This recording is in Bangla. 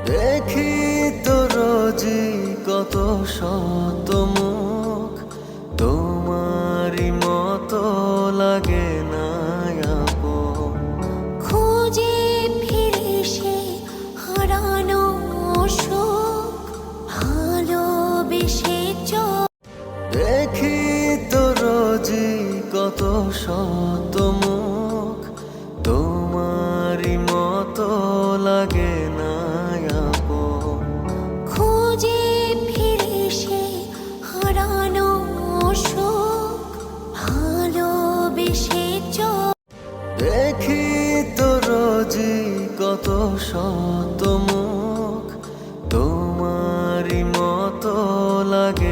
দেখি তো রোজি কত শত মুখ, তোমারই মতো লাগে না আপন। খুঁজে ফিরে সে হারানো সুখ, ভালোবেসে দেখি তো রোজি কত শত মুখ, তোমারই মতো লাগে না আপন। খুঁজে ফিরে সে হারানো সুখ, ভালোবেসে দেখি তো রোজি কত শত মুখ, তোমারই মতো লাগে